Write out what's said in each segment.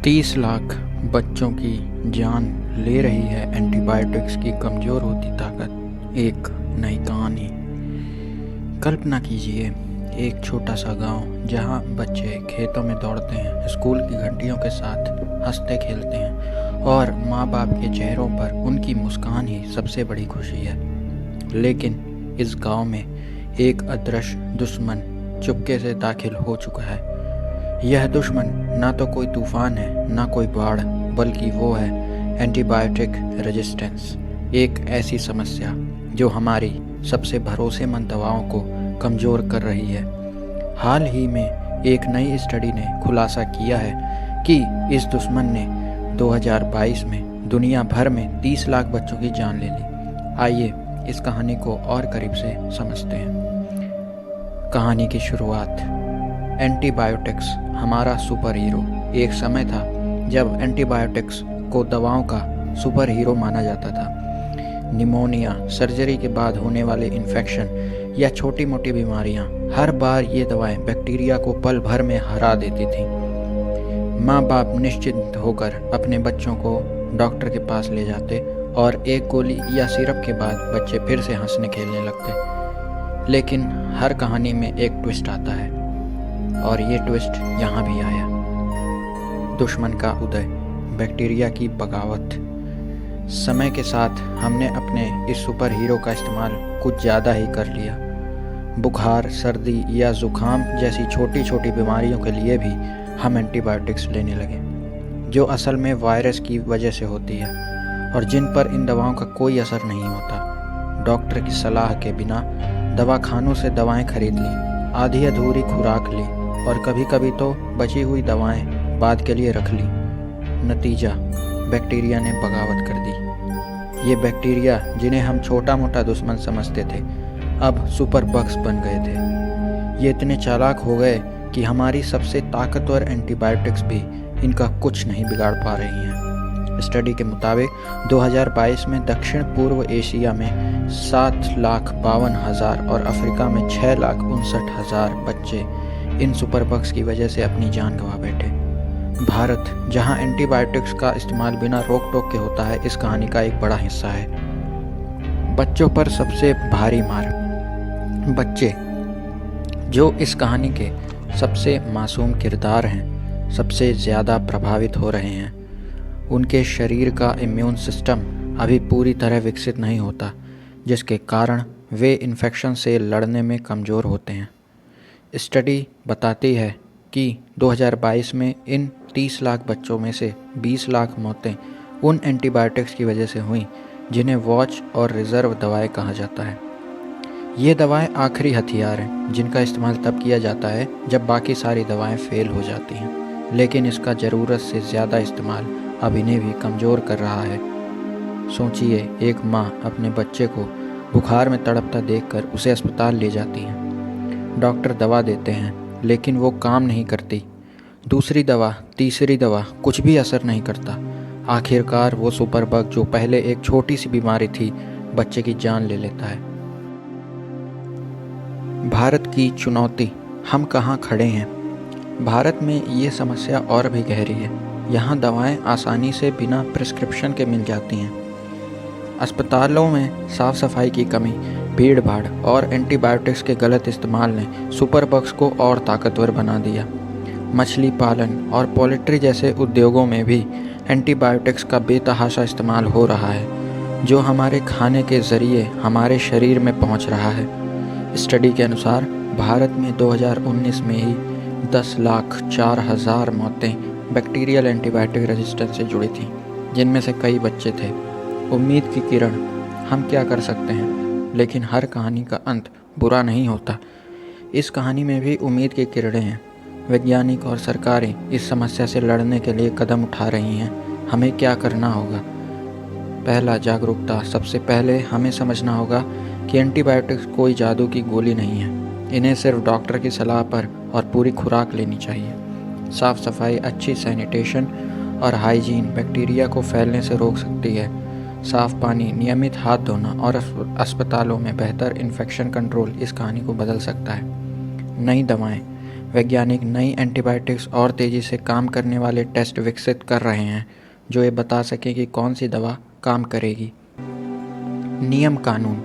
30 लाख बच्चों की जान ले रही है एंटीबायोटिक्स की कमज़ोर होती ताकत। एक नई कहानी। कल्पना कीजिए, एक छोटा सा गांव जहां बच्चे खेतों में दौड़ते हैं, स्कूल की घंटियों के साथ हंसते खेलते हैं और माँ बाप के चेहरों पर उनकी मुस्कान ही सबसे बड़ी खुशी है। लेकिन इस गांव में एक अदृश्य दुश्मन चुपके से दाखिल हो चुका है। यह दुश्मन ना तो कोई तूफान है, ना कोई बाढ़, बल्कि वो है एंटीबायोटिक रेजिस्टेंस। एक ऐसी समस्या जो हमारी सबसे भरोसेमंद दवाओं को कमज़ोर कर रही है। हाल ही में एक नई स्टडी ने खुलासा किया है कि इस दुश्मन ने 2022 में दुनिया भर में 30 लाख बच्चों की जान ले ली। आइए इस कहानी को और करीब से समझते हैं। कहानी की शुरुआत। एंटीबायोटिक्स हमारा सुपर हीरो। एक समय था जब एंटीबायोटिक्स को दवाओं का सुपर हीरो माना जाता था। निमोनिया, सर्जरी के बाद होने वाले इन्फेक्शन या छोटी मोटी बीमारियां, हर बार ये दवाएं बैक्टीरिया को पल भर में हरा देती थीं। माँ बाप निश्चिंत होकर अपने बच्चों को डॉक्टर के पास ले जाते और एक गोली या सिरप के बाद बच्चे फिर से हंसने खेलने लगते। लेकिन हर कहानी में एक ट्विस्ट आता है, और ये ट्विस्ट यहाँ भी आया। दुश्मन का उदय, बैक्टीरिया की बगावत। समय के साथ हमने अपने इस सुपर हीरो का इस्तेमाल कुछ ज़्यादा ही कर लिया। बुखार, सर्दी या ज़ुकाम जैसी छोटी छोटी बीमारियों के लिए भी हम एंटीबायोटिक्स लेने लगे, जो असल में वायरस की वजह से होती है और जिन पर इन दवाओं का कोई असर नहीं होता। डॉक्टर की सलाह के बिना दवाखानों से दवाएं खरीद ली, आधी अधूरी खुराक ली और कभी कभी तो बची हुई दवाएं बाद के लिए रख ली। नतीजा, बैक्टीरिया ने बगावत कर दी। ये बैक्टीरिया जिन्हें हम छोटा मोटा दुश्मन समझते थे, अब सुपर बग्स बन गए थे। ये इतने चालाक हो गए कि हमारी सबसे ताकतवर एंटीबायोटिक्स भी इनका कुछ नहीं बिगाड़ पा रही हैं। स्टडी के मुताबिक 2022 में दक्षिण पूर्व एशिया में 7,52,000 और अफ्रीका में 6,59,000 बच्चे इन सुपर बग्स की वजह से अपनी जान गंवा बैठे। भारत, जहां एंटीबायोटिक्स का इस्तेमाल बिना रोक टोक के होता है, इस कहानी का एक बड़ा हिस्सा है। बच्चों पर सबसे भारी मार। बच्चे, जो इस कहानी के सबसे मासूम किरदार हैं, सबसे ज़्यादा प्रभावित हो रहे हैं। उनके शरीर का इम्यून सिस्टम अभी पूरी तरह विकसित नहीं होता, जिसके कारण वे इन्फेक्शन से लड़ने में कमज़ोर होते हैं। स्टडी बताती है कि 2022 में इन 30 लाख बच्चों में से 20 लाख मौतें उन एंटीबायोटिक्स की वजह से हुई जिन्हें वॉच और रिज़र्व दवाएं कहा जाता है। ये दवाएं आखिरी हथियार हैं जिनका इस्तेमाल तब किया जाता है जब बाकी सारी दवाएं फेल हो जाती हैं, लेकिन इसका ज़रूरत से ज़्यादा इस्तेमाल अब इन्हें भी कमज़ोर कर रहा है। सोचिए, एक माँ अपने बच्चे को बुखार में तड़पता देखकर उसे अस्पताल ले जाती है। डॉक्टर दवा देते हैं, लेकिन वो काम नहीं करती। दूसरी दवा, तीसरी दवा, कुछ भी असर नहीं करता। आखिरकार वो सुपर बग, जो पहले एक छोटी सी बीमारी थी, बच्चे की जान ले लेता है। भारत की चुनौती। हम कहाँ खड़े हैं? भारत में ये समस्या और भी गहरी है। यहाँ दवाएं आसानी से बिना प्रिस्क्रिप्शन के मिल जाती हैं। अस्पतालों में साफ सफाई की कमी, भीड़ भाड़ और एंटीबायोटिक्स के गलत इस्तेमाल ने सुपर बग्स को और ताकतवर बना दिया। मछली पालन और पोल्ट्री जैसे उद्योगों में भी एंटीबायोटिक्स का बेतहाशा इस्तेमाल हो रहा है, जो हमारे खाने के ज़रिए हमारे शरीर में पहुंच रहा है। स्टडी के अनुसार भारत में 2019 में ही 10,04,000 मौतें बैक्टीरियल एंटीबायोटिक रेजिस्टेंस से जुड़ी थीं, जिनमें से कई बच्चे थे। उम्मीद की किरण। हम क्या कर सकते हैं? लेकिन हर कहानी का अंत बुरा नहीं होता। इस कहानी में भी उम्मीद की किरणें हैं। वैज्ञानिक और सरकारें इस समस्या से लड़ने के लिए कदम उठा रही हैं। हमें क्या करना होगा? पहला, जागरूकता। सबसे पहले हमें समझना होगा कि एंटीबायोटिक्स कोई जादू की गोली नहीं है। इन्हें सिर्फ डॉक्टर की सलाह पर और पूरी खुराक लेनी चाहिए। साफ़ सफाई, अच्छी सैनिटेशन और हाइजीन बैक्टीरिया को फैलने से रोक सकती है। साफ़ पानी, नियमित हाथ धोना और अस्पतालों में बेहतर इन्फेक्शन कंट्रोल इस कहानी को बदल सकता है। नई दवाएं। वैज्ञानिक नई एंटीबायोटिक्स और तेज़ी से काम करने वाले टेस्ट विकसित कर रहे हैं जो ये बता सकें कि कौन सी दवा काम करेगी। नियम कानून।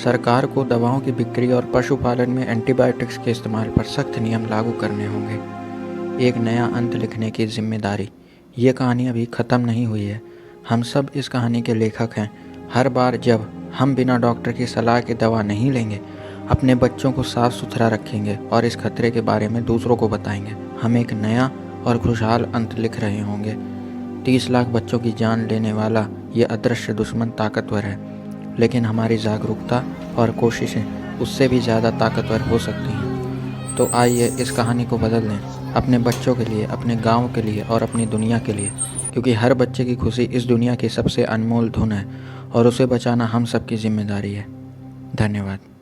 सरकार को दवाओं की बिक्री और पशुपालन में एंटीबायोटिक्स के इस्तेमाल पर सख्त नियम लागू करने होंगे। एक नया अंत लिखने की जिम्मेदारी। ये कहानी अभी ख़त्म नहीं हुई है। हम सब इस कहानी के लेखक हैं। हर बार जब हम बिना डॉक्टर की सलाह के दवा नहीं लेंगे, अपने बच्चों को साफ सुथरा रखेंगे और इस खतरे के बारे में दूसरों को बताएंगे, हम एक नया और खुशहाल अंत लिख रहे होंगे। 30 लाख बच्चों की जान लेने वाला ये अदृश्य दुश्मन ताकतवर है, लेकिन हमारी जागरूकता और कोशिशें उससे भी ज़्यादा ताकतवर हो सकती हैं। तो आइए इस कहानी को बदल दें, अपने बच्चों के लिए, अपने गांव के लिए और अपनी दुनिया के लिए, क्योंकि हर बच्चे की खुशी इस दुनिया की सबसे अनमोल धन है और उसे बचाना हम सबकी जिम्मेदारी है। धन्यवाद।